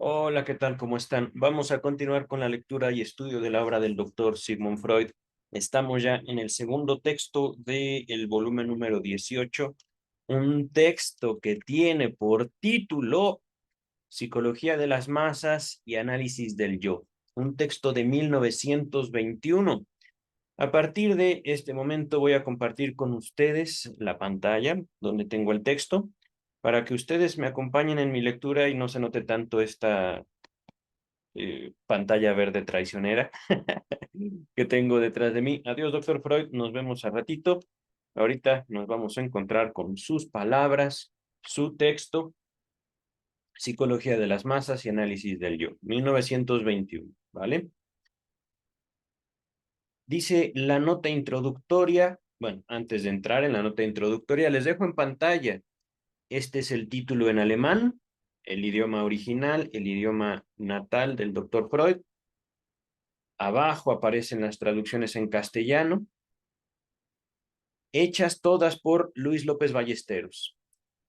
Hola, ¿qué tal? ¿Cómo están? Vamos a continuar con la lectura y estudio de la obra del doctor Sigmund Freud. Estamos ya en el segundo texto del volumen número 18, un texto que tiene por título Psicología de las masas y análisis del yo, un texto de 1921. A partir de este momento voy a compartir con ustedes la pantalla donde tengo el texto para que ustedes me acompañen en mi lectura y no se note tanto esta pantalla verde traicionera que tengo detrás de mí. Adiós, doctor Freud, nos vemos al ratito. Ahorita nos vamos a encontrar con sus palabras, su texto, Psicología de las masas y análisis del yo, 1921, ¿vale? Dice la nota introductoria, bueno, antes de entrar en la nota introductoria, les dejo en pantalla. Este es el título en alemán, el idioma original, el idioma natal del doctor Freud. Abajo aparecen las traducciones en castellano, hechas todas por Luis López Ballesteros.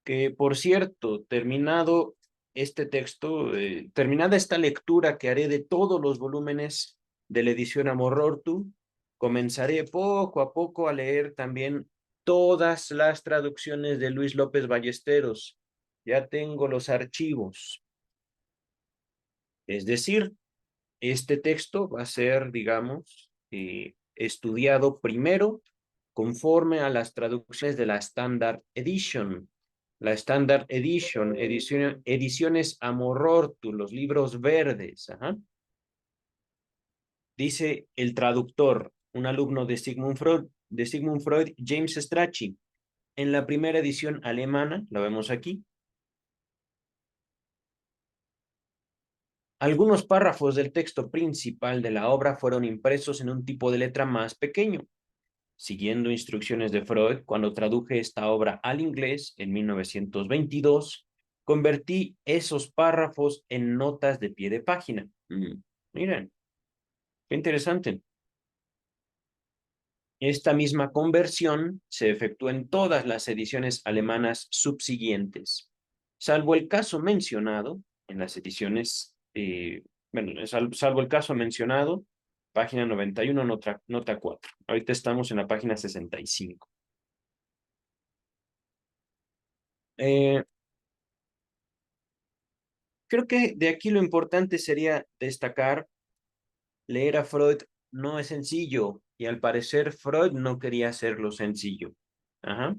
Que, por cierto, terminado este texto, terminada esta lectura que haré de todos los volúmenes de la edición Amor Ortu, comenzaré poco a poco a leer también todas las traducciones de Luis López Ballesteros. Ya tengo los archivos. Es decir, este texto va a ser, digamos, estudiado primero conforme a las traducciones de la Standard Edition. La Standard Edition, ediciones Amorortu, los libros verdes. Ajá. Dice el traductor, un alumno de Sigmund Freud, James Strachey. En la primera edición alemana, lo vemos aquí, algunos párrafos del texto principal de la obra fueron impresos en un tipo de letra más pequeño. Siguiendo instrucciones de Freud, cuando traduje esta obra al inglés en 1922, convertí esos párrafos en notas de pie de página. Miren, qué interesante. Esta misma conversión se efectuó en todas las ediciones alemanas subsiguientes, salvo el caso mencionado en las ediciones, salvo el caso mencionado, página 91, nota 4. Ahorita estamos en la página 65. Eh, Creo que de aquí lo importante sería destacar, leer a Freud no es sencillo, y al parecer Freud no quería hacerlo sencillo. Ajá.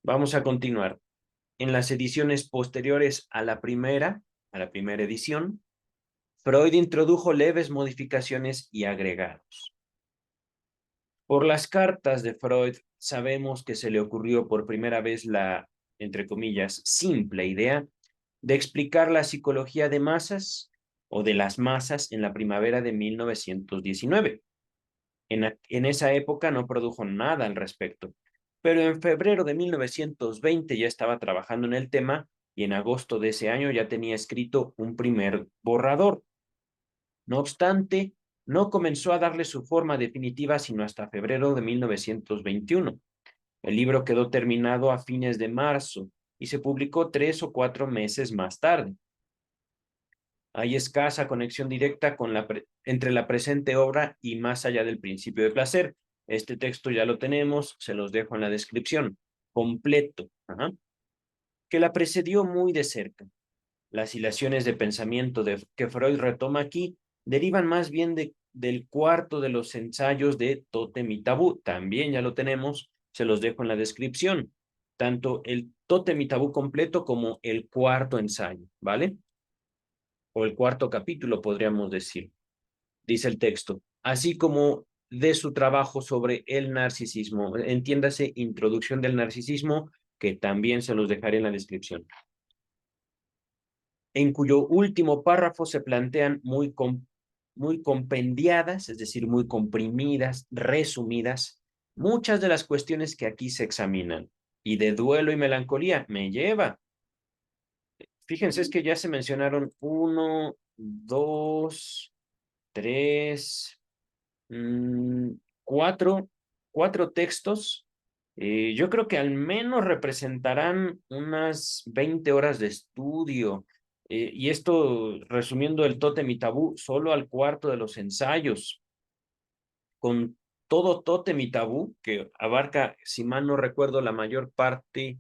Vamos a continuar. En las ediciones posteriores a la primera edición, Freud introdujo leves modificaciones y agregados. Por las cartas de Freud, sabemos que se le ocurrió por primera vez la, entre comillas, simple idea de explicar la psicología de masas o de las masas en la primavera de 1919. En esa época no produjo nada al respecto, pero en febrero de 1920 ya estaba trabajando en el tema y en agosto de ese año ya tenía escrito un primer borrador. No obstante, no comenzó a darle su forma definitiva sino hasta febrero de 1921. El libro quedó terminado a fines de marzo y se publicó 3 o 4 meses más tarde. Hay escasa conexión directa entre la presente obra y Más allá del principio de placer. Este texto ya lo tenemos, se los dejo en la descripción, completo, que la precedió muy de cerca. Las hilaciones de pensamiento que Freud retoma aquí derivan más bien del cuarto de los ensayos de Tótem y Tabú. También ya lo tenemos, se los dejo en la descripción. Tanto el Tótem y Tabú completo como el cuarto ensayo, ¿vale? O el cuarto capítulo, podríamos decir. Dice el texto, así como de su trabajo sobre el narcisismo, entiéndase, introducción del narcisismo, que también se los dejaré en la descripción, en cuyo último párrafo se plantean muy compendiadas, es decir, muy comprimidas, resumidas, muchas de las cuestiones que aquí se examinan. Y de duelo y melancolía me lleva. Fíjense, es que ya se mencionaron uno, dos, tres, mm, cuatro, cuatro textos. Yo creo que al menos representarán unas 20 horas de estudio. Y esto, resumiendo el tótem y tabú, solo al cuarto de los ensayos, con todo tótem y tabú, que abarca, si mal no recuerdo, la mayor parte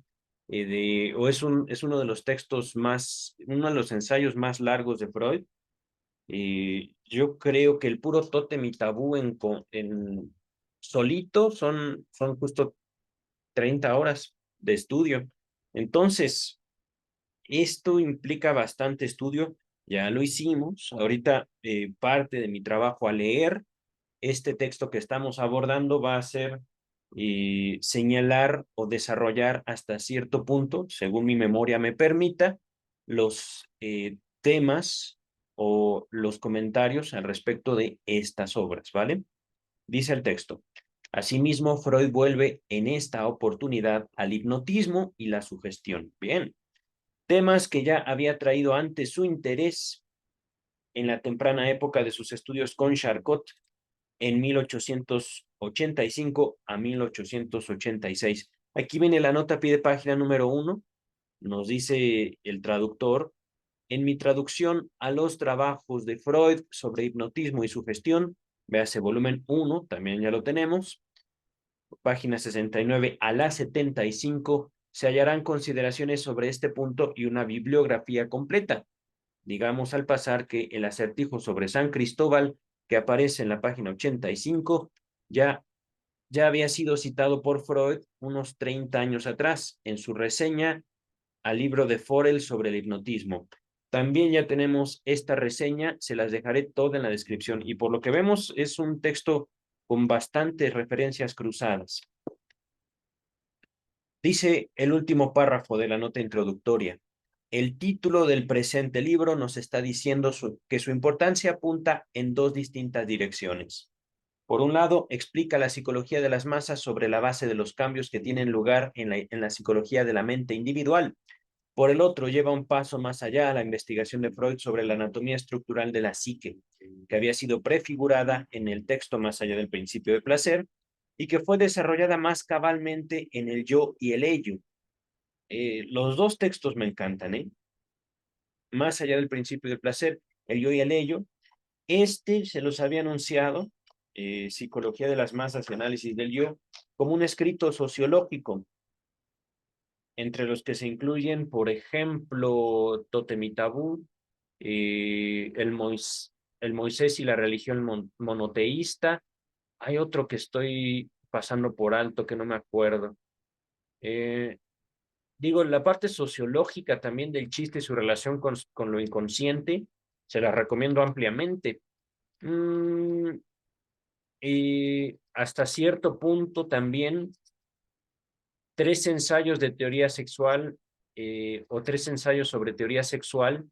o es uno de los textos más, uno de los ensayos más largos de Freud. Yo creo que el puro tótem y tabú en solito son justo 30 horas de estudio. Entonces, esto implica bastante estudio, ya lo hicimos. Ahorita parte de mi trabajo al leer este texto que estamos abordando va a ser señalar o desarrollar hasta cierto punto, según mi memoria me permita, los temas o los comentarios al respecto de estas obras, ¿vale? Dice el texto. Asimismo, Freud vuelve en esta oportunidad al hipnotismo y la sugestión. Bien, temas que ya había traído antes su interés en la temprana época de sus estudios con Charcot en 1885 a 1886. Aquí viene la nota a pie de página número 1. Nos dice el traductor, en mi traducción a los trabajos de Freud sobre hipnotismo y sugestión, véase volumen 1, también ya lo tenemos, página 69 a la 75, se hallarán consideraciones sobre este punto y una bibliografía completa. Digamos al pasar que el acertijo sobre San Cristóbal, que aparece en la página 85, ya había sido citado por Freud unos 30 años atrás en su reseña al libro de Forel sobre el hipnotismo. También ya tenemos esta reseña, se las dejaré toda en la descripción y por lo que vemos es un texto con bastantes referencias cruzadas. Dice el último párrafo de la nota introductoria. El título del presente libro nos está diciendo que su importancia apunta en dos distintas direcciones. Por un lado, explica la psicología de las masas sobre la base de los cambios que tienen lugar en la psicología de la mente individual. Por el otro, lleva un paso más allá a la investigación de Freud sobre la anatomía estructural de la psique, que había sido prefigurada en el texto Más allá del principio de placer y que fue desarrollada más cabalmente en el yo y el ello. Los dos textos me encantan, ¿eh? Más allá del principio de placer, el yo y el ello. Este se los había anunciado, Psicología de las masas y análisis del yo, como un escrito sociológico, entre los que se incluyen, por ejemplo, Tótem y Tabú, el Moisés y la religión monoteísta. Hay otro que estoy pasando por alto que no me acuerdo. Eh, Digo, la parte sociológica también del chiste y su relación con lo inconsciente, se la recomiendo ampliamente. Mm, y hasta cierto punto también tres ensayos de teoría sexual o tres ensayos sobre teoría sexual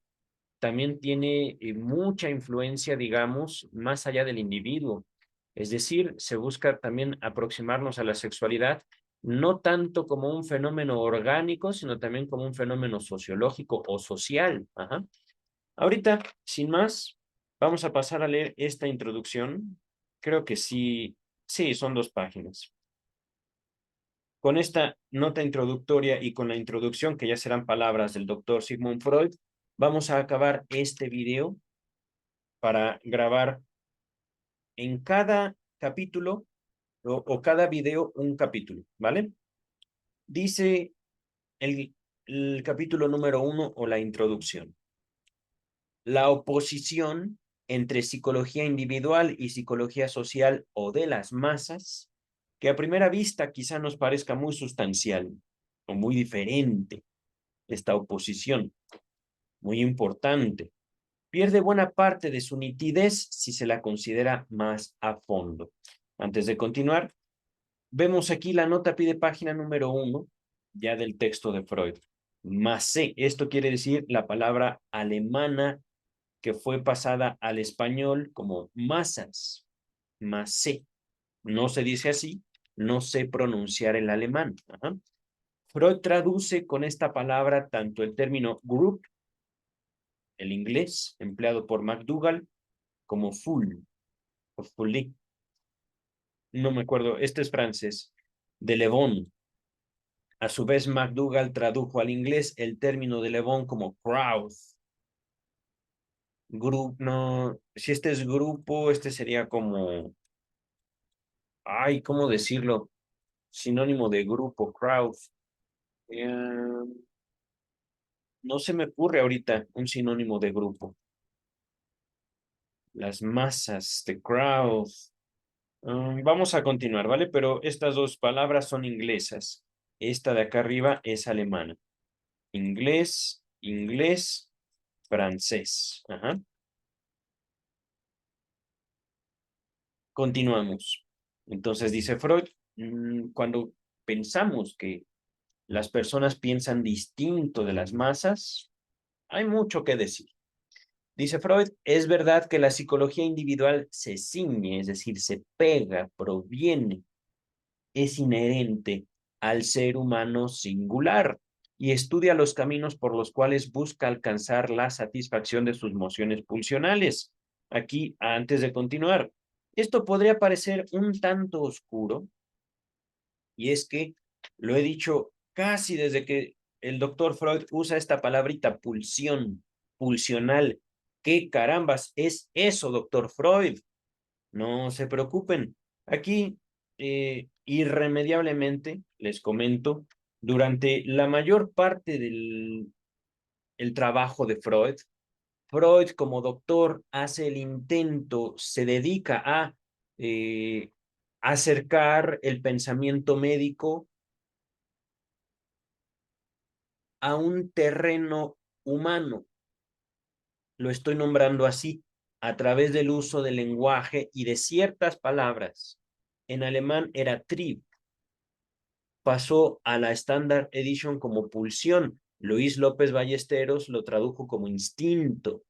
también tiene mucha influencia, digamos, más allá del individuo. Es decir, se busca también aproximarnos a la sexualidad no tanto como un fenómeno orgánico, sino también como un fenómeno sociológico o social. Ajá. Ahorita, sin más, vamos a pasar a leer esta introducción. Creo que sí, sí, son 2 páginas. Con esta nota introductoria y con la introducción, que ya serán palabras del doctor Sigmund Freud, vamos a acabar este video para grabar en cada capítulo o cada video un capítulo, ¿vale? Dice el capítulo número 1 o la introducción. La oposición entre psicología individual y psicología social o de las masas, que a primera vista quizá nos parezca muy sustancial o muy diferente, esta oposición, muy importante, pierde buena parte de su nitidez si se la considera más a fondo. Antes de continuar, vemos aquí la nota pide página número 1, ya del texto de Freud. Masse, esto quiere decir la palabra alemana que fue pasada al español como masas. Masse. No se dice así, no sé pronunciar el alemán. Ajá. Freud traduce con esta palabra tanto el término group, el inglés, empleado por McDougall, como full, o fully. No me acuerdo, este es francés, de Le Bon. A su vez, McDougall tradujo al inglés el término de Le Bon como crowd, Grupo, no, si este es grupo, este sería como, ay, ¿cómo decirlo? Sinónimo de grupo, crowd. Eh, no se me ocurre ahorita un sinónimo de grupo. Las masas, the crowd. Vamos a continuar, ¿vale? Pero estas dos palabras son inglesas. Esta de acá arriba es alemana. Inglés, inglés, francés. Ajá. Continuamos. Entonces dice Freud, cuando pensamos que las personas piensan distinto de las masas, hay mucho que decir. Dice Freud, es verdad que la psicología individual se ciñe, es decir, se pega, proviene, es inherente al ser humano singular y estudia los caminos por los cuales busca alcanzar la satisfacción de sus mociones pulsionales. Aquí, antes de continuar, esto podría parecer un tanto oscuro, y es que lo he dicho casi desde que el doctor Freud usa esta palabrita pulsión, pulsional. ¿Qué carambas es eso, doctor Freud? No se preocupen. Aquí, irremediablemente, les comento, durante la mayor parte del el trabajo de Freud, Freud como doctor hace el intento, se dedica a acercar el pensamiento médico a un terreno humano. Lo estoy nombrando así, a través del uso del lenguaje y de ciertas palabras. En alemán era Trieb, pasó a la Standard Edition como pulsión. Luis López Ballesteros lo tradujo como instinto.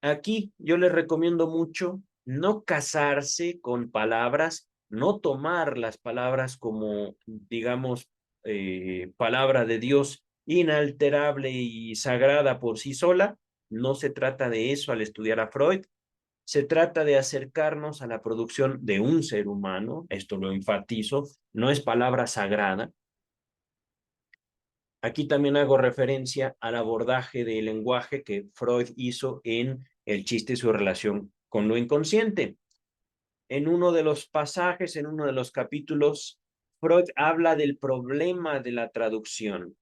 Aquí yo les recomiendo mucho no casarse con palabras, no tomar las palabras como, digamos, palabra de Dios inalterable y sagrada por sí sola. No se trata de eso al estudiar a Freud. Se trata de acercarnos a la producción de un ser humano, esto lo enfatizo, no es palabra sagrada. Aquí también hago referencia al abordaje del lenguaje que Freud hizo en El chiste y su relación con lo inconsciente. En uno de los pasajes, en uno de los capítulos, Freud habla del problema de la traducción.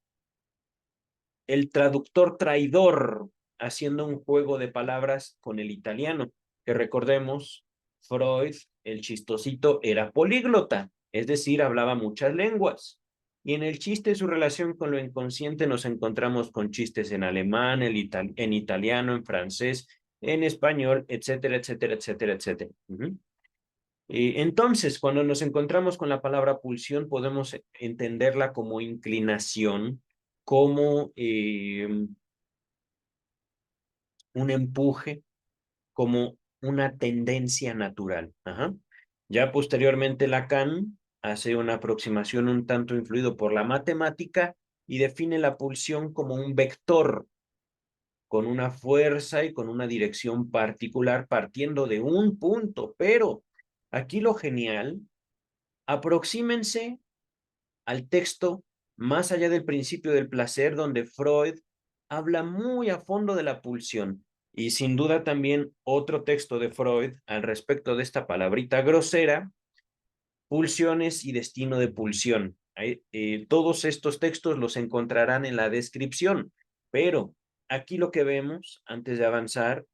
El traductor traidor, haciendo un juego de palabras con el italiano, que recordemos, Freud, el chistosito, era políglota, es decir, hablaba muchas lenguas. Y en el chiste, su relación con lo inconsciente, nos encontramos con chistes en alemán, en italiano, en francés, en español, etcétera, etcétera, etcétera, etcétera. Entonces, cuando nos encontramos con la palabra pulsión, podemos entenderla como inclinación, como un empuje, como una tendencia natural. Ajá. Ya posteriormente Lacan hace una aproximación un tanto influido por la matemática y define la pulsión como un vector con una fuerza y con una dirección particular partiendo de un punto. Pero aquí lo genial, aproxímense al texto más allá del principio del placer, donde Freud habla muy a fondo de la pulsión. Y sin duda también otro texto de Freud al respecto de esta palabrita grosera, pulsiones y destino de pulsión. Todos estos textos los encontrarán en la descripción, pero aquí lo que vemos, antes de avanzar,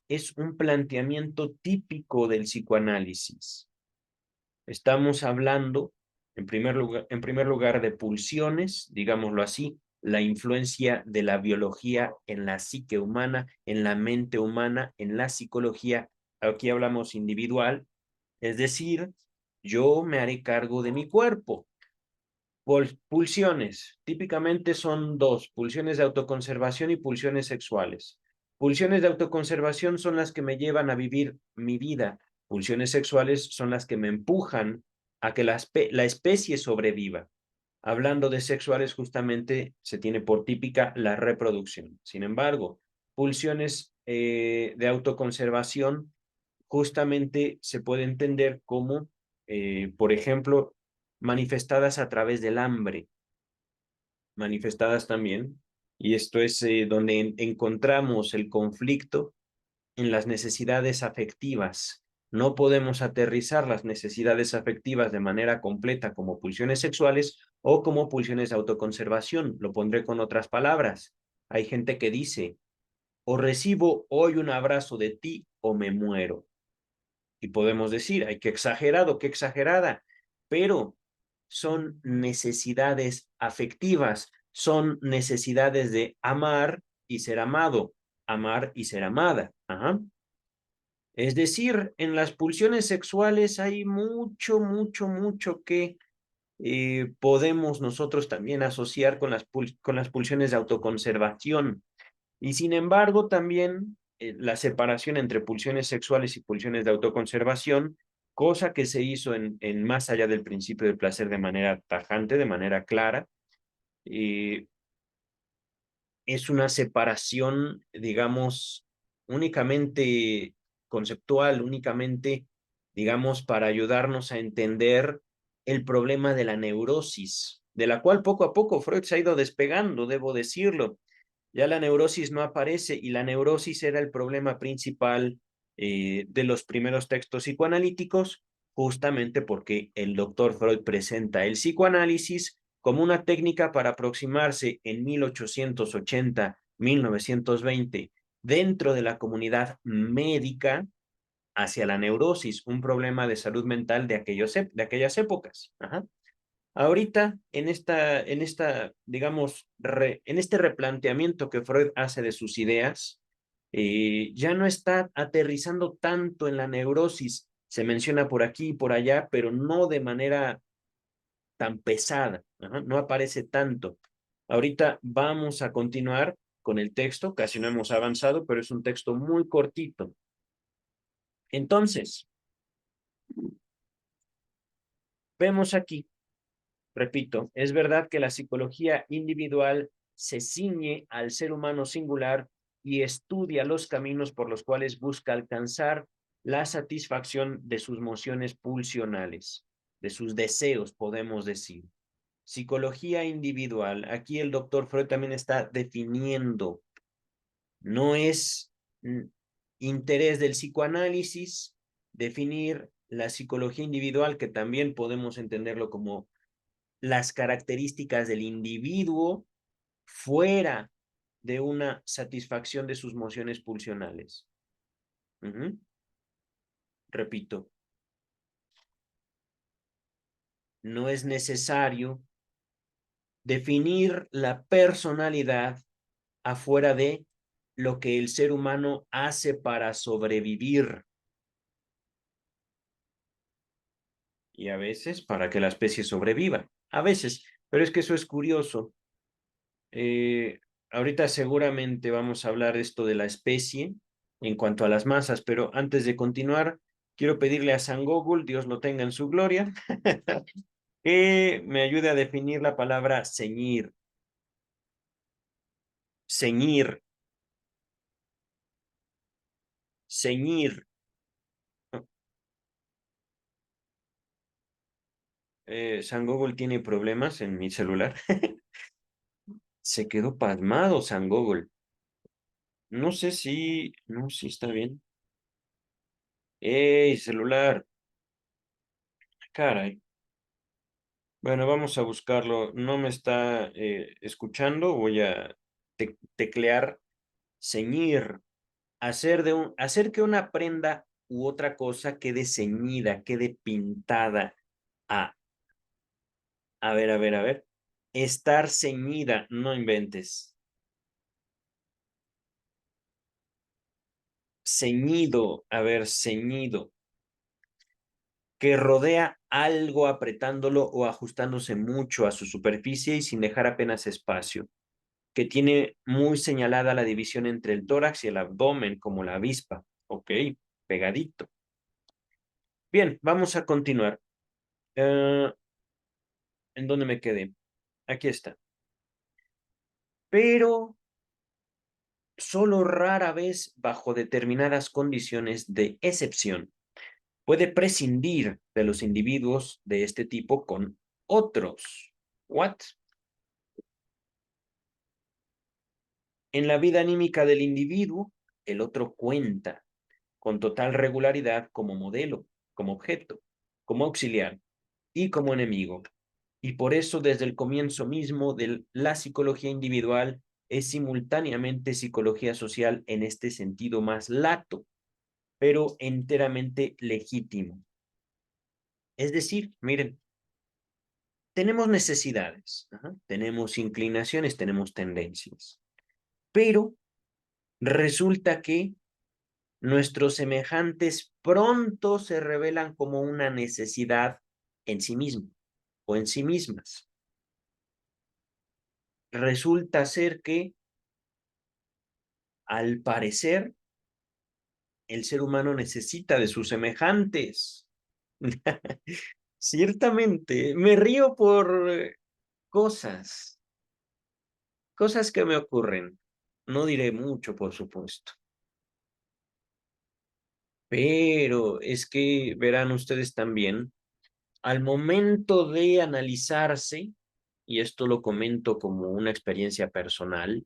es un planteamiento típico del psicoanálisis. Estamos hablando, en primer lugar, de pulsiones, digámoslo así, la influencia de la biología en la psique humana, en la mente humana, en la psicología. Aquí hablamos individual, es decir, yo me haré cargo de mi cuerpo. Pulsiones, típicamente son dos, pulsiones de autoconservación y pulsiones sexuales. Pulsiones de autoconservación son las que me llevan a vivir mi vida. Pulsiones sexuales son las que me empujan a que la especie sobreviva. Hablando de sexuales, justamente se tiene por típica la reproducción. Sin embargo, pulsiones de autoconservación justamente se puede entender como, por ejemplo, manifestadas a través del hambre, manifestadas también, y esto es donde encontramos el conflicto en las necesidades afectivas. No podemos aterrizar las necesidades afectivas de manera completa como pulsiones sexuales o como pulsiones de autoconservación. Lo pondré con otras palabras. Hay gente que dice, o recibo hoy un abrazo de ti o me muero. Y podemos decir, ay, qué exagerado, qué exagerada, pero son necesidades afectivas, son necesidades de amar y ser amado, amar y ser amada. Ajá. Es decir, en las pulsiones sexuales hay mucho que podemos nosotros también asociar con con las pulsiones de autoconservación. Y sin embargo, también la separación entre pulsiones sexuales y pulsiones de autoconservación, cosa que se hizo en más allá del principio del placer de manera tajante, de manera clara, eh, es una separación, digamos, únicamente conceptual, únicamente, digamos, para ayudarnos a entender el problema de la neurosis, de la cual poco a poco Freud se ha ido despegando, debo decirlo. Ya la neurosis no aparece y la neurosis era el problema principal de los primeros textos psicoanalíticos, justamente porque el doctor Freud presenta el psicoanálisis como una técnica para aproximarse en 1880, 1920, dentro de la comunidad médica hacia la neurosis, un problema de salud mental de aquellas épocas. Ajá. Ahorita, digamos, en este replanteamiento que Freud hace de sus ideas, ya no está aterrizando tanto en la neurosis. Se menciona por aquí y por allá, pero no de manera tan pesada. Ajá, no aparece tanto. Ahorita vamos a continuar con el texto, casi no hemos avanzado, pero es un texto muy cortito. Entonces, vemos aquí. Repito, es verdad que la psicología individual se ciñe al ser humano singular y estudia los caminos por los cuales busca alcanzar la satisfacción de sus mociones pulsionales, de sus deseos, podemos decir. Psicología individual, aquí el doctor Freud también está definiendo, no es interés del psicoanálisis definir la psicología individual, que también podemos entenderlo como las características del individuo fuera de una satisfacción de sus mociones pulsionales. Repito, no es necesario definir la personalidad afuera de lo que el ser humano hace para sobrevivir y a veces para que la especie sobreviva. A veces, pero es que eso es curioso. Ahorita seguramente vamos a hablar de esto de la especie en cuanto a las masas, pero antes de continuar, quiero pedirle a San Google, Dios lo tenga en su gloria, que me ayude a definir la palabra ceñir. Ceñir, ceñir. San Google tiene problemas en mi celular. Se quedó pasmado San Google. No sé si, no, si está bien. ¡Ey, celular! Caray. Bueno, vamos a buscarlo. No me está escuchando. Voy a teclear ceñir. Hacer que una prenda u otra cosa quede ceñida, quede pintada. Ah, a ver. Estar ceñida, no inventes. Ceñido, a ver, ceñido. Que rodea algo apretándolo o ajustándose mucho a su superficie y sin dejar apenas espacio, que tiene muy señalada la división entre el tórax y el abdomen, como la avispa. Ok, pegadito. Bien, vamos a continuar. ¿En dónde me quedé? Aquí está. Pero solo rara vez, bajo determinadas condiciones de excepción, puede prescindir de los individuos de este tipo con otros. ¿What? En la vida anímica del individuo, el otro cuenta. con total regularidad como modelo, como objeto, como auxiliar y como enemigo. Y por eso desde el comienzo mismo de la psicología individual es simultáneamente psicología social en este sentido más lato, pero enteramente legítimo. Es decir, miren, tenemos necesidades, tenemos inclinaciones, tenemos tendencias, pero resulta que nuestros semejantes pronto se revelan como una necesidad en sí mismo o en sí mismas. Resulta ser que, al parecer, el ser humano necesita de sus semejantes. Ciertamente, me río por cosas, cosas que me ocurren. No diré mucho, por supuesto. Pero es que verán ustedes también, al momento de analizarse, y esto lo comento como una experiencia personal,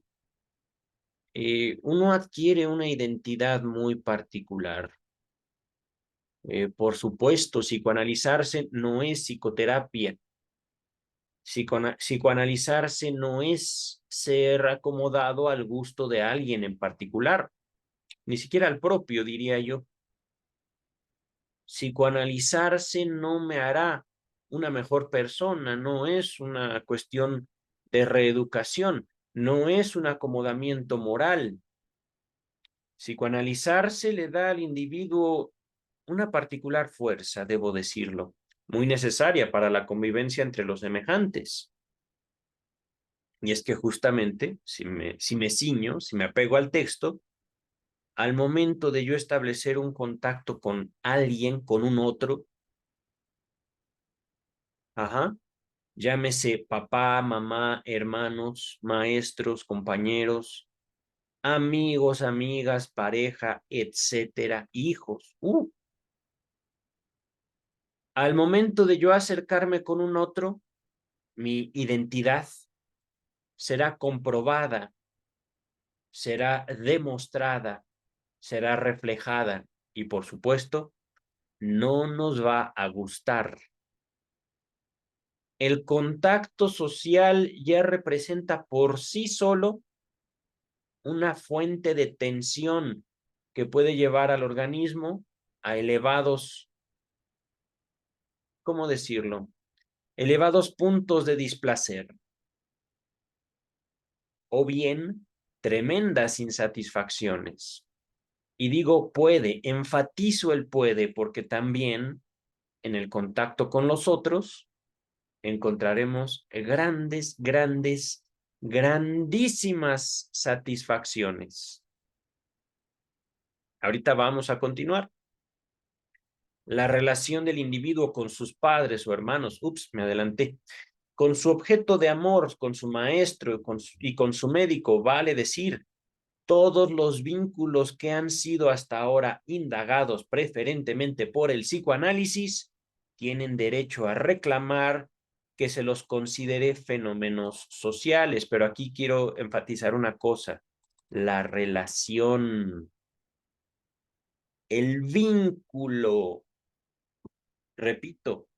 uno adquiere una identidad muy particular. Por supuesto, psicoanalizarse no es psicoterapia. Psicoanalizarse no es ser acomodado al gusto de alguien en particular, ni siquiera al propio, diría yo. Psicoanalizarse no me hará una mejor persona, no es una cuestión de reeducación, no es un acomodamiento moral. Psicoanalizarse le da al individuo una particular fuerza, debo decirlo, muy necesaria para la convivencia entre los semejantes. Y es que justamente, si me ciño, si me apego al texto, al momento de yo establecer un contacto con alguien, con un otro, ajá, llámese papá, mamá, hermanos, maestros, compañeros, amigos, amigas, pareja, etcétera, hijos. Al momento de yo acercarme con un otro, mi identidad será comprobada, será demostrada, será reflejada y, por supuesto, no nos va a gustar. El contacto social ya representa por sí solo una fuente de tensión que puede llevar al organismo a elevados, ¿cómo decirlo? Elevados puntos de displacer o bien tremendas insatisfacciones. Y digo puede, enfatizo el puede porque también en el contacto con los otros encontraremos grandísimas satisfacciones. Ahorita vamos a continuar. La relación del individuo con sus padres o hermanos, me adelanté, con su objeto de amor, con su maestro y con su médico, vale decir, todos los vínculos que han sido hasta ahora indagados preferentemente por el psicoanálisis tienen derecho a reclamar que se los considere fenómenos sociales. Pero aquí quiero enfatizar una cosa, la relación, el vínculo, repito,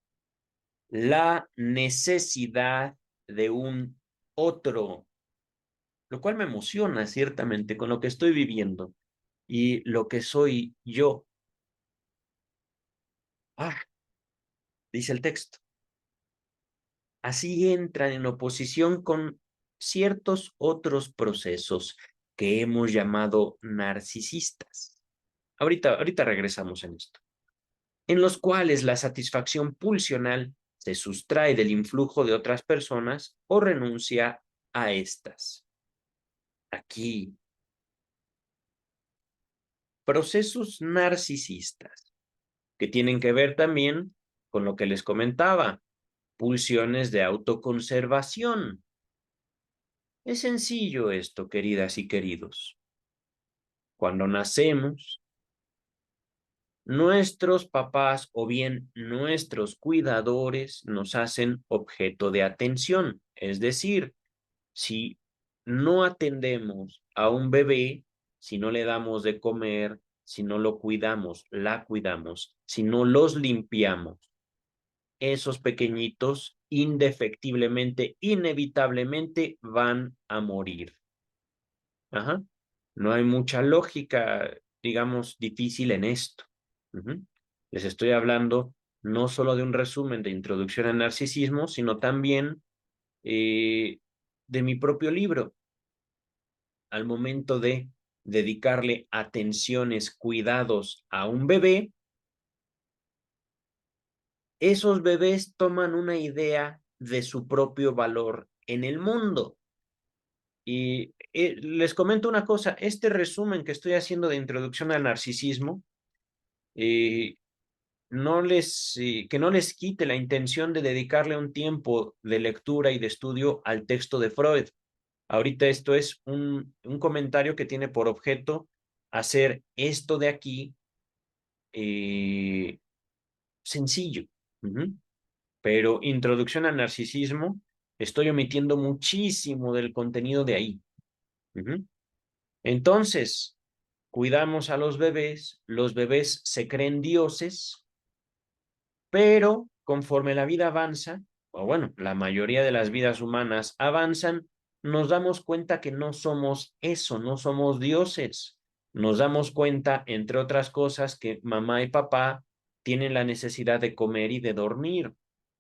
la necesidad de un otro, lo cual me emociona ciertamente con lo que estoy viviendo y lo que soy yo. Dice el texto. Así entran en oposición con ciertos otros procesos que hemos llamado narcisistas. Ahorita regresamos en esto. En los cuales la satisfacción pulsional se sustrae del influjo de otras personas o renuncia a estas. Aquí, procesos narcisistas que tienen que ver también con lo que les comentaba, pulsiones de autoconservación. Es sencillo esto, queridas y queridos. Cuando nacemos, nuestros papás o bien nuestros cuidadores nos hacen objeto de atención. Es decir, si no atendemos a un bebé, si no le damos de comer, si no lo cuidamos, la cuidamos, si no los limpiamos, esos pequeñitos indefectiblemente, inevitablemente van a morir. Ajá. No hay mucha lógica, digamos, difícil en esto. Les estoy hablando no solo de un resumen de introducción al narcisismo, sino también de mi propio libro. Al momento de dedicarle atenciones, cuidados a un bebé, esos bebés toman una idea de su propio valor en el mundo. Y les comento una cosa, este resumen que estoy haciendo de introducción al narcisismo, que no les quite la intención de dedicarle un tiempo de lectura y de estudio al texto de Freud. Ahorita esto es un comentario que tiene por objeto hacer esto de aquí sencillo. Pero introducción al narcisismo, estoy omitiendo muchísimo del contenido de ahí. Entonces, cuidamos a los bebés se creen dioses, pero conforme la vida avanza, o bueno, la mayoría de las vidas humanas avanzan, nos damos cuenta que no somos eso, no somos dioses. Nos damos cuenta, entre otras cosas, que mamá y papá tienen la necesidad de comer y de dormir.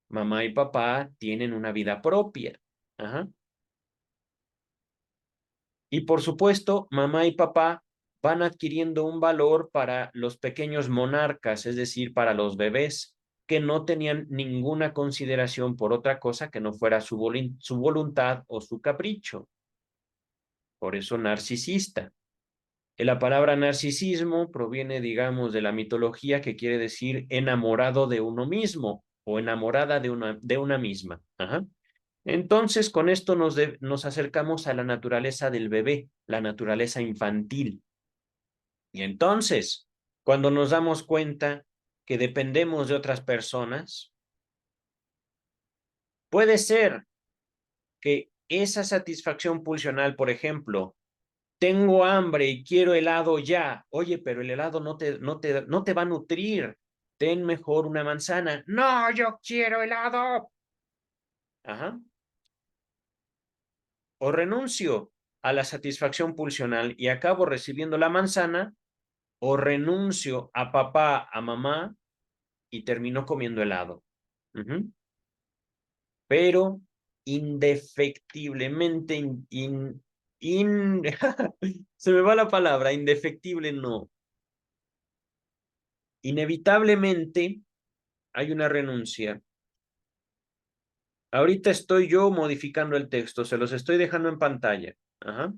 Mamá y papá tienen una vida propia. Ajá. Y por supuesto, mamá y papá van adquiriendo un valor para los pequeños monarcas, es decir, para los bebés que no tenían ninguna consideración por otra cosa que no fuera su voluntad o su capricho. Por eso narcisista. La palabra narcisismo proviene, digamos, de la mitología que quiere decir enamorado de uno mismo o enamorada de una misma. Ajá. Entonces, con esto nos acercamos a la naturaleza del bebé, la naturaleza infantil. Y entonces, cuando nos damos cuenta que dependemos de otras personas, puede ser que esa satisfacción pulsional, por ejemplo, tengo hambre y quiero helado ya. Oye, pero el helado no te va a nutrir. Ten mejor una manzana. No, yo quiero helado. Ajá. O renuncio a la satisfacción pulsional y acabo recibiendo la manzana, o renuncio a papá, a mamá y termino comiendo helado. Pero indefectiblemente, se me va la palabra, indefectible no. Inevitablemente hay una renuncia. Ahorita estoy yo modificando el texto, se los estoy dejando en pantalla. Ajá.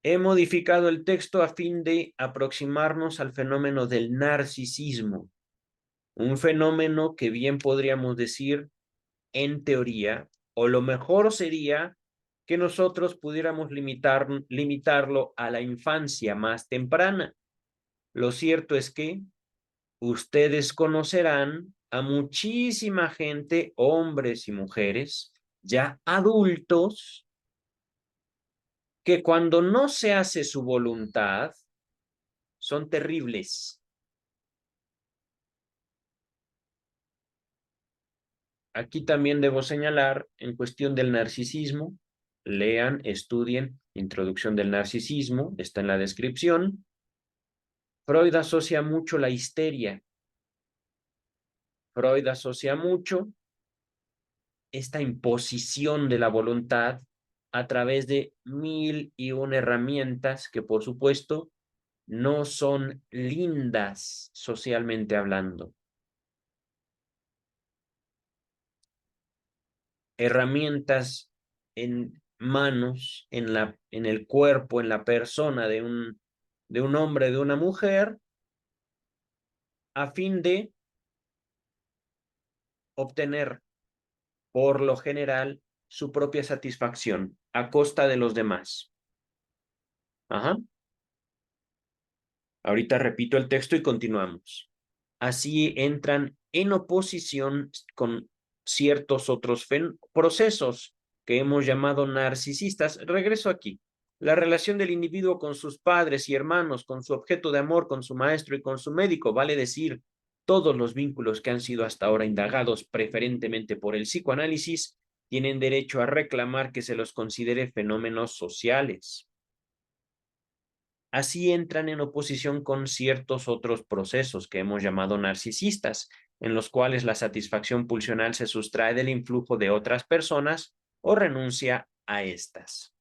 He modificado el texto a fin de aproximarnos al fenómeno del narcisismo, un fenómeno que bien podríamos decir, en teoría, o lo mejor sería que nosotros pudiéramos limitarlo a la infancia más temprana. Lo cierto es que ustedes conocerán a muchísima gente, hombres y mujeres, ya adultos, que cuando no se hace su voluntad, son terribles. Aquí también debo señalar, en cuestión del narcisismo, lean, estudien Introducción del Narcisismo, está en la descripción. Freud asocia mucho la histeria. Freud asocia mucho esta imposición de la voluntad a través de 1001 herramientas que, por supuesto, no son lindas socialmente hablando. Herramientas en manos, en el cuerpo, en la persona de un hombre, de una mujer, a fin de obtener, por lo general, su propia satisfacción a costa de los demás. Ajá. Ahorita repito el texto y continuamos. Así entran en oposición con ciertos otros procesos que hemos llamado narcisistas. Regreso aquí. La relación del individuo con sus padres y hermanos, con su objeto de amor, con su maestro y con su médico, vale decir, todos los vínculos que han sido hasta ahora indagados preferentemente por el psicoanálisis, tienen derecho a reclamar que se los considere fenómenos sociales. Así entran en oposición con ciertos otros procesos que hemos llamado narcisistas, en los cuales la satisfacción pulsional se sustrae del influjo de otras personas o renuncia a estas.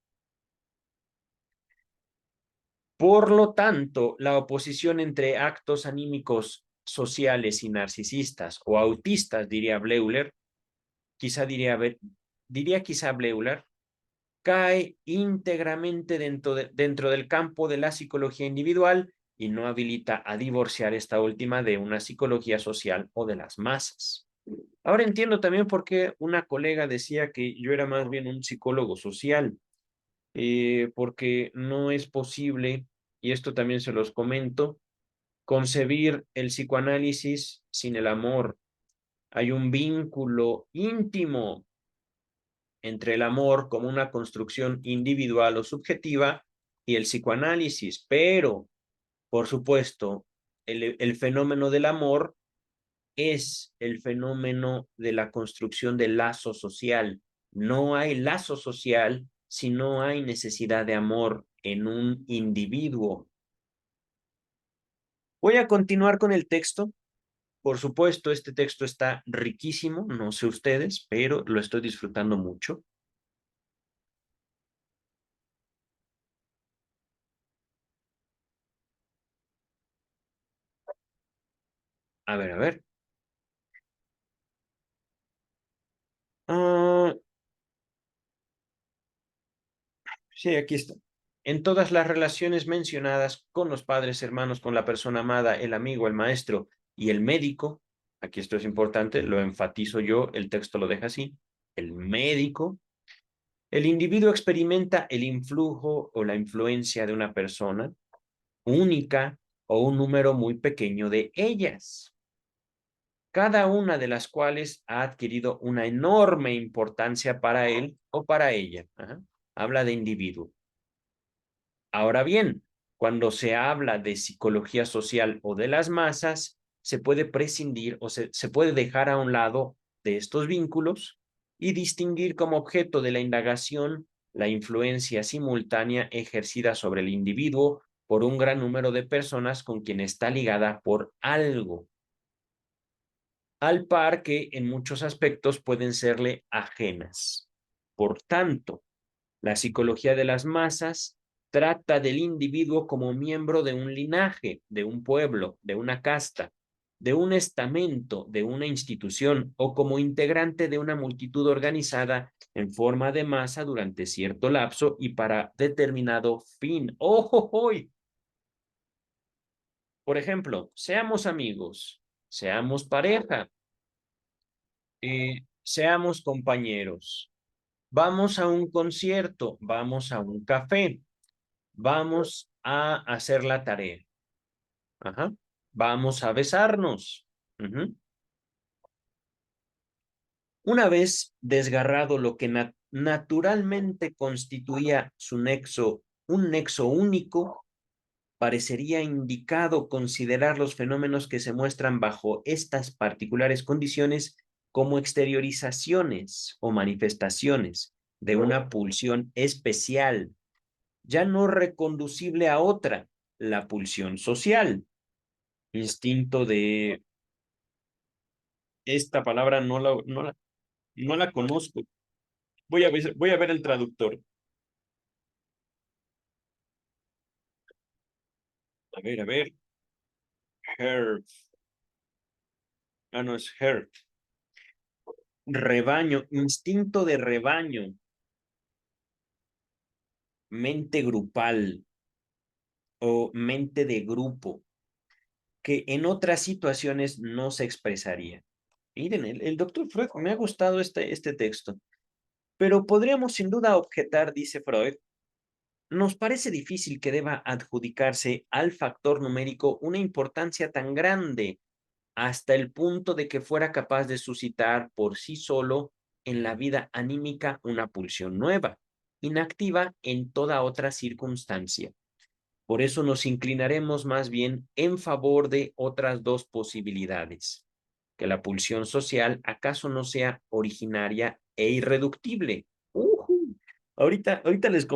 Por lo tanto, la oposición entre actos anímicos sociales y narcisistas o autistas, diría Bleuler, diría quizá Bleuler, cae íntegramente dentro del campo de la psicología individual y no habilita a divorciar esta última de una psicología social o de las masas. Ahora entiendo también por qué una colega decía que yo era más bien un psicólogo social, porque no es posible, y esto también se los comento, concebir el psicoanálisis sin el amor. Hay un vínculo íntimo entre el amor como una construcción individual o subjetiva y el psicoanálisis, pero, por supuesto, el fenómeno del amor es el fenómeno de la construcción del lazo social. No hay lazo social si no hay necesidad de amor en un individuo. Voy a continuar con el texto. Por supuesto, este texto está riquísimo, no sé ustedes, pero lo estoy disfrutando mucho. A ver, a ver. Ah, sí, aquí está. En todas las relaciones mencionadas con los padres, hermanos, con la persona amada, el amigo, el maestro y el médico, aquí esto es importante, lo enfatizo yo, el texto lo deja así, el médico, el individuo experimenta el influjo o la influencia de una persona única o un número muy pequeño de ellas, cada una de las cuales ha adquirido una enorme importancia para él o para ella. Ajá. Habla de individuo. Ahora bien, cuando se habla de psicología social o de las masas, se puede prescindir o se puede dejar a un lado de estos vínculos y distinguir como objeto de la indagación la influencia simultánea ejercida sobre el individuo por un gran número de personas con quien está ligada por algo, al par que en muchos aspectos pueden serle ajenas. Por tanto, la psicología de las masas trata del individuo como miembro de un linaje, de un pueblo, de una casta, de un estamento, de una institución o como integrante de una multitud organizada en forma de masa durante cierto lapso y para determinado fin. ¡Oh, hoy! Por ejemplo, seamos amigos, seamos pareja, seamos compañeros. Vamos a un concierto, vamos a un café, vamos a hacer la tarea. Ajá. Vamos a besarnos. Ujú. Una vez desgarrado lo que naturalmente constituía su nexo, un nexo único, parecería indicado considerar los fenómenos que se muestran bajo estas particulares condiciones como exteriorizaciones o manifestaciones de una pulsión especial, ya no reconducible a otra, la pulsión social. Instinto de esta palabra no la conozco. Voy a ver el traductor. A ver. Herd. Ah, no es herd. Rebaño, instinto de rebaño, mente grupal o mente de grupo, que en otras situaciones no se expresaría. Miren, el doctor Freud, me ha gustado este texto, pero podríamos sin duda objetar, dice Freud, nos parece difícil que deba adjudicarse al factor numérico una importancia tan grande hasta el punto de que fuera capaz de suscitar por sí solo en la vida anímica una pulsión nueva. inactiva en toda otra circunstancia. Por eso nos inclinaremos más bien en favor de otras dos posibilidades. Que la pulsión social acaso no sea originaria e irreductible. Ahorita les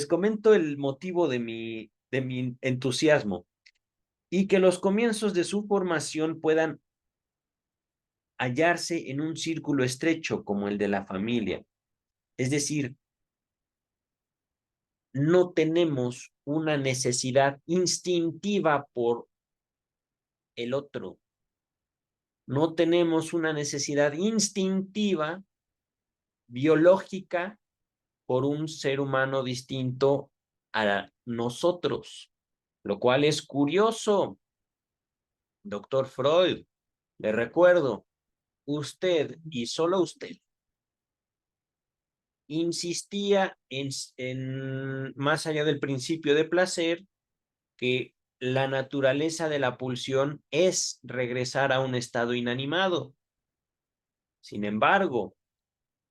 comento el motivo de mi entusiasmo y que los comienzos de su formación puedan hallarse en un círculo estrecho como el de la familia. Es decir, no tenemos una necesidad instintiva por el otro. No tenemos una necesidad instintiva, biológica, por un ser humano distinto a nosotros, lo cual es curioso. Doctor Freud, le recuerdo, usted y solo usted insistía más allá del principio de placer, que la naturaleza de la pulsión es regresar a un estado inanimado. Sin embargo,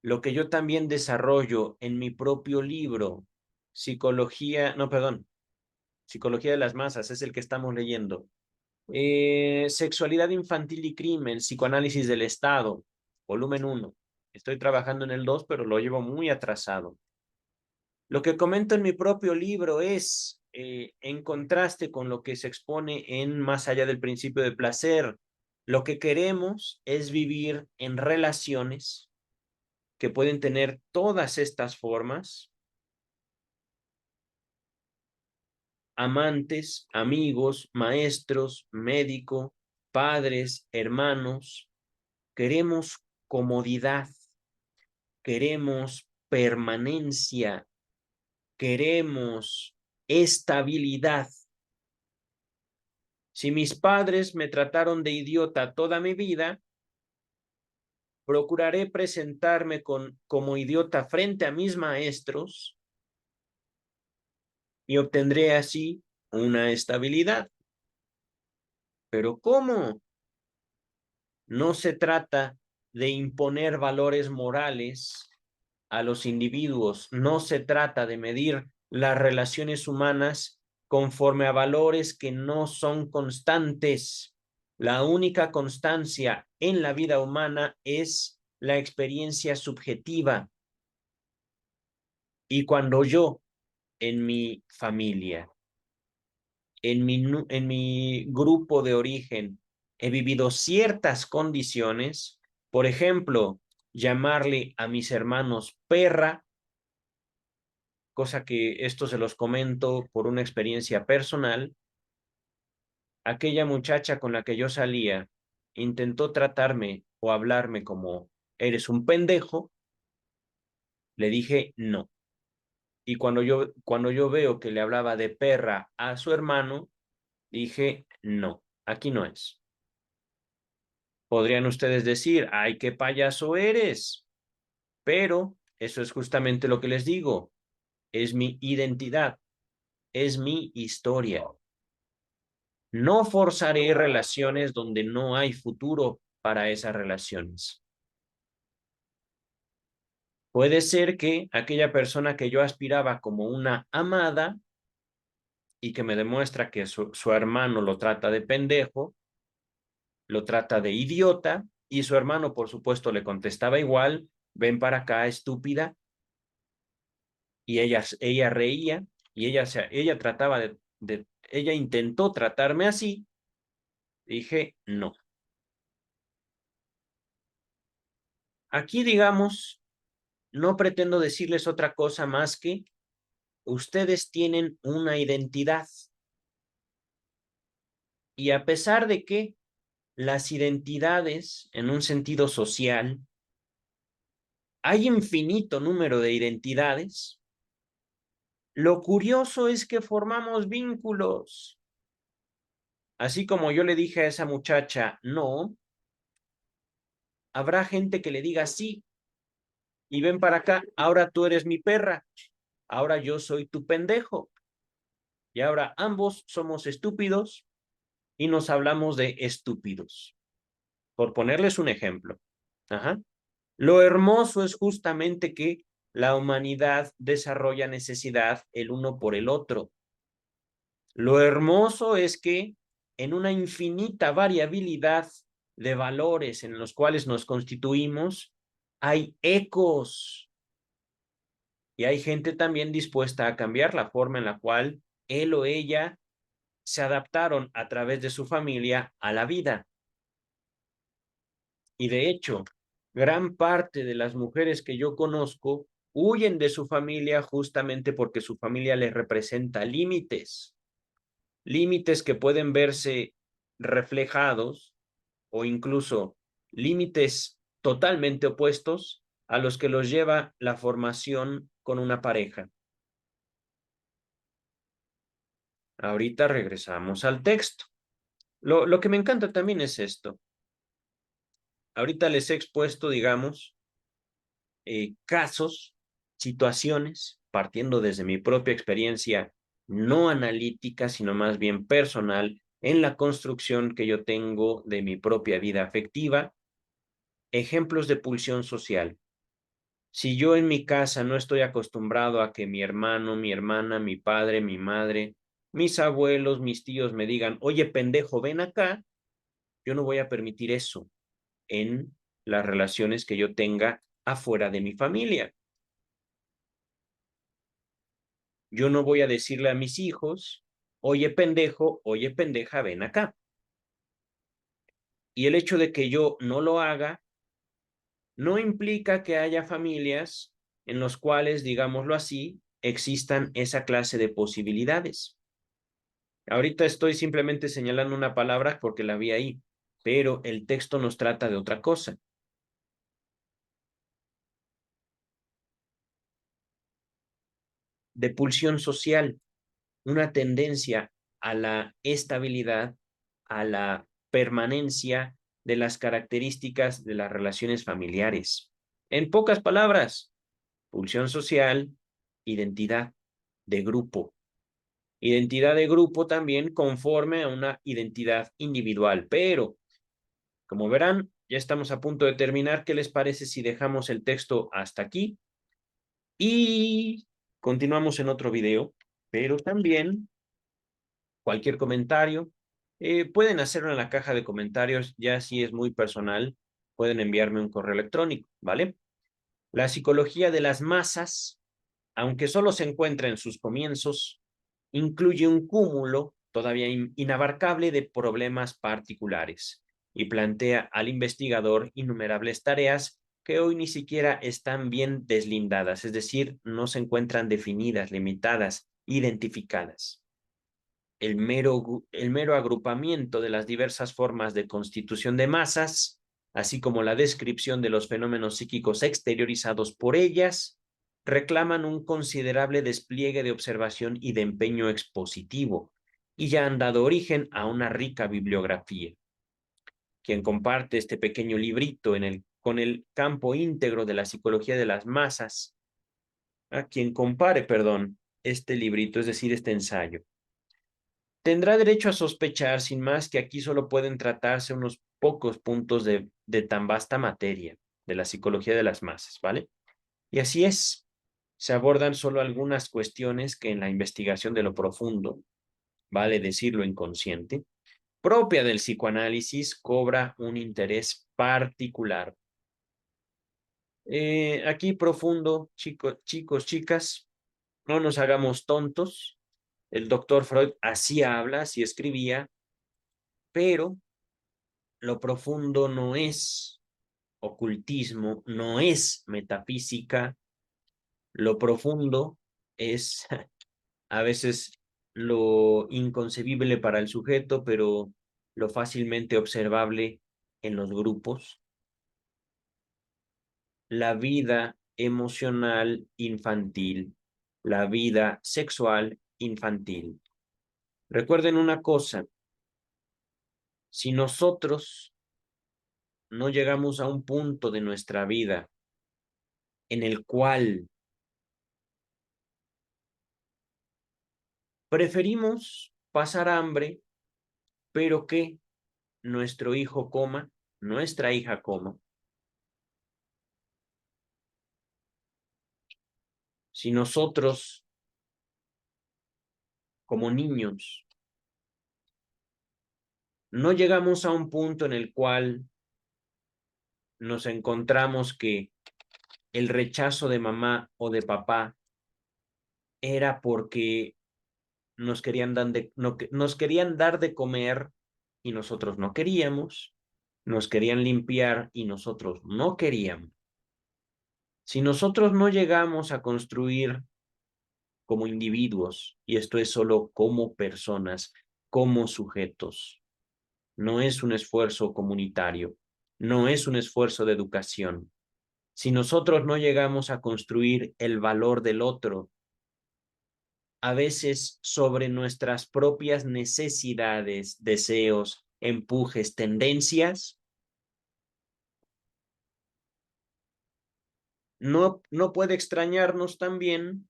lo que yo también desarrollo en mi propio libro, Psicología de las masas, es el que estamos leyendo. Sexualidad infantil y crimen, psicoanálisis del Estado, volumen 1. Estoy trabajando en el 2, pero lo llevo muy atrasado. Lo que comento en mi propio libro es, en contraste con lo que se expone en Más allá del principio de placer, lo que queremos es vivir en relaciones que pueden tener todas estas formas: amantes, amigos, maestros, médico, padres, hermanos. Queremos comodidad, queremos permanencia, queremos estabilidad. Si mis padres me trataron de idiota toda mi vida, procuraré presentarme como idiota frente a mis maestros y obtendré así una estabilidad. ¿Pero cómo? No se trata de imponer valores morales a los individuos, no se trata de medir las relaciones humanas conforme a valores que no son constantes. La única constancia en la vida humana es la experiencia subjetiva. Y cuando yo, en mi familia, en mi grupo de origen, he vivido ciertas condiciones, por ejemplo, llamarle a mis hermanos perra, cosa que esto se los comento por una experiencia personal. Aquella muchacha con la que yo salía intentó tratarme o hablarme como eres un pendejo, le dije no. Y cuando yo veo que le hablaba de perra a su hermano, dije no, aquí no es. Podrían ustedes decir, ay, qué payaso eres, pero eso es justamente lo que les digo, es mi identidad, es mi historia. No forzaré relaciones donde no hay futuro para esas relaciones. Puede ser que aquella persona que yo aspiraba como una amada y que me demuestra que su hermano lo trata de pendejo, lo trata de idiota, y su hermano, por supuesto, le contestaba igual, ven para acá, estúpida, y ella reía, y ella trataba ella intentó tratarme así. Dije, no. Aquí, digamos, no pretendo decirles otra cosa más que ustedes tienen una identidad, y a pesar de que las identidades, en un sentido social, hay infinito número de identidades, lo curioso es que formamos vínculos. Así como yo le dije a esa muchacha no, habrá gente que le diga sí, y ven para acá, ahora tú eres mi perra, ahora yo soy tu pendejo, y ahora ambos somos estúpidos y nos hablamos de estúpidos, por ponerles un ejemplo. Ajá. Lo hermoso es justamente que la humanidad desarrolla necesidad el uno por el otro. Lo hermoso es que en una infinita variabilidad de valores en los cuales nos constituimos, hay ecos y hay gente también dispuesta a cambiar la forma en la cual él o ella se adaptaron a través de su familia a la vida. Y de hecho, gran parte de las mujeres que yo conozco huyen de su familia justamente porque su familia les representa límites, límites que pueden verse reflejados o incluso límites totalmente opuestos a los que los lleva la formación con una pareja. Ahorita regresamos al texto. Lo que me encanta también es esto. Ahorita les he expuesto, digamos, casos, situaciones, partiendo desde mi propia experiencia no analítica, sino más bien personal, en la construcción que yo tengo de mi propia vida afectiva, ejemplos de pulsión social. Si yo en mi casa no estoy acostumbrado a que mi hermano, mi hermana, mi padre, mi madre, mis abuelos, mis tíos me digan, oye, pendejo, ven acá, yo no voy a permitir eso en las relaciones que yo tenga afuera de mi familia. Yo no voy a decirle a mis hijos, oye, pendejo, oye, pendeja, ven acá. Y el hecho de que yo no lo haga no implica que haya familias en los cuales, digámoslo así, existan esa clase de posibilidades. Ahorita estoy simplemente señalando una palabra porque la vi ahí, pero el texto nos trata de otra cosa, de pulsión social, una tendencia a la estabilidad, a la permanencia de las características de las relaciones familiares. En pocas palabras, pulsión social, identidad de grupo. Identidad de grupo también conforme a una identidad individual, pero como verán, ya estamos a punto de terminar. ¿Qué les parece si dejamos el texto hasta aquí? Y continuamos en otro video, pero también cualquier comentario, pueden hacerlo en la caja de comentarios, ya si es muy personal, pueden enviarme un correo electrónico, ¿vale? La psicología de las masas, aunque solo se encuentra en sus comienzos, incluye un cúmulo todavía inabarcable de problemas particulares y plantea al investigador innumerables tareas que hoy ni siquiera están bien deslindadas, es decir, no se encuentran definidas, limitadas, identificadas. El mero agrupamiento de las diversas formas de constitución de masas, así como la descripción de los fenómenos psíquicos exteriorizados por ellas, reclaman un considerable despliegue de observación y de empeño expositivo, y ya han dado origen a una rica bibliografía. Quien comparte este pequeño librito con el campo íntegro de la psicología de las masas, a quien compare, perdón, este librito, es decir, este ensayo, tendrá derecho a sospechar sin más que aquí solo pueden tratarse unos pocos puntos de tan vasta materia de la psicología de las masas, ¿vale? Y así es, se abordan solo algunas cuestiones que en la investigación de lo profundo, vale decir lo inconsciente, propia del psicoanálisis, cobra un interés particular. Aquí profundo, chicos, chicas, no nos hagamos tontos. El doctor Freud así habla, así escribía, pero lo profundo no es ocultismo, no es metafísica, lo profundo es a veces lo inconcebible para el sujeto, pero lo fácilmente observable en los grupos, la vida emocional infantil, la vida sexual infantil. Recuerden una cosa, si nosotros no llegamos a un punto de nuestra vida en el cual preferimos pasar hambre, pero que nuestro hijo coma, nuestra hija coma, Si nosotros, como niños, no llegamos a un punto en el cual nos encontramos que el rechazo de mamá o de papá era porque nos querían dar de comer y nosotros no queríamos, nos querían limpiar y nosotros no queríamos. Si nosotros no llegamos a construir como individuos, y esto es solo como personas, como sujetos, no es un esfuerzo comunitario, no es un esfuerzo de educación. Si nosotros no llegamos a construir el valor del otro, a veces sobre nuestras propias necesidades, deseos, empujes, tendencias, no puede extrañarnos también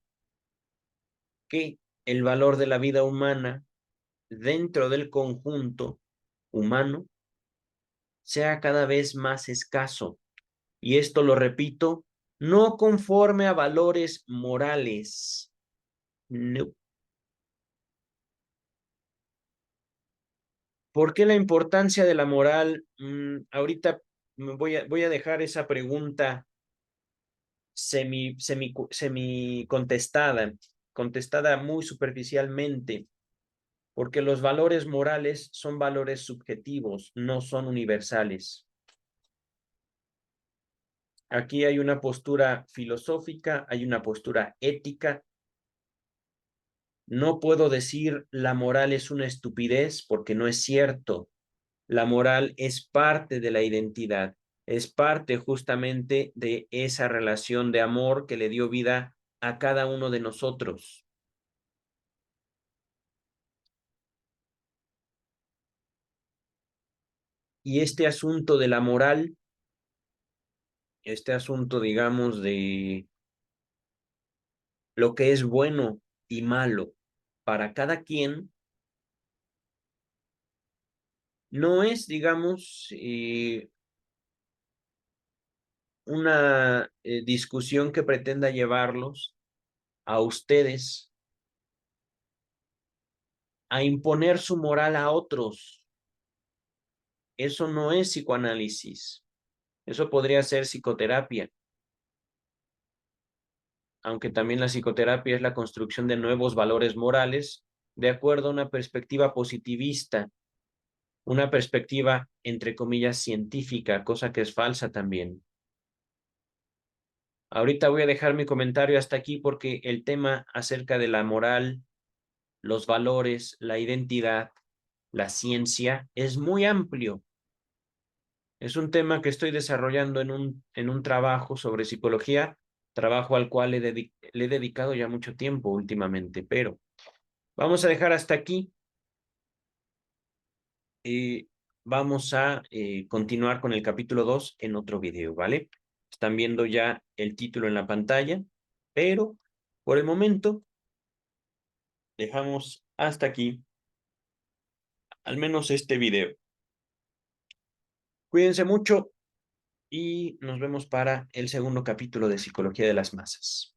que el valor de la vida humana dentro del conjunto humano sea cada vez más escaso. Y esto lo repito, no conforme a valores morales. No. ¿Por qué la importancia de la moral? Ahorita voy a dejar esa pregunta semi contestada muy superficialmente, porque los valores morales son valores subjetivos, no son universales. Aquí hay una postura filosófica, hay una postura ética. No puedo decir la moral es una estupidez porque no es cierto. La moral es parte de la identidad, es parte justamente de esa relación de amor que le dio vida a cada uno de nosotros. Y este asunto de la moral, este asunto, digamos, de lo que es bueno y malo para cada quien, no es, digamos, una discusión que pretenda llevarlos a ustedes a imponer su moral a otros. Eso no es psicoanálisis. Eso podría ser psicoterapia, aunque también la psicoterapia es la construcción de nuevos valores morales de acuerdo a una perspectiva positivista, una perspectiva, entre comillas, científica, cosa que es falsa también. Ahorita voy a dejar mi comentario hasta aquí porque el tema acerca de la moral, los valores, la identidad, la ciencia es muy amplio. Es un tema que estoy desarrollando en un trabajo sobre psicología, trabajo al cual le he dedicado ya mucho tiempo últimamente, pero vamos a dejar hasta aquí y vamos a continuar con el capítulo 2 en otro video, ¿vale? Están viendo ya el título en la pantalla, pero por el momento dejamos hasta aquí, al menos este video. Cuídense mucho y nos vemos para el segundo capítulo de Psicología de las Masas.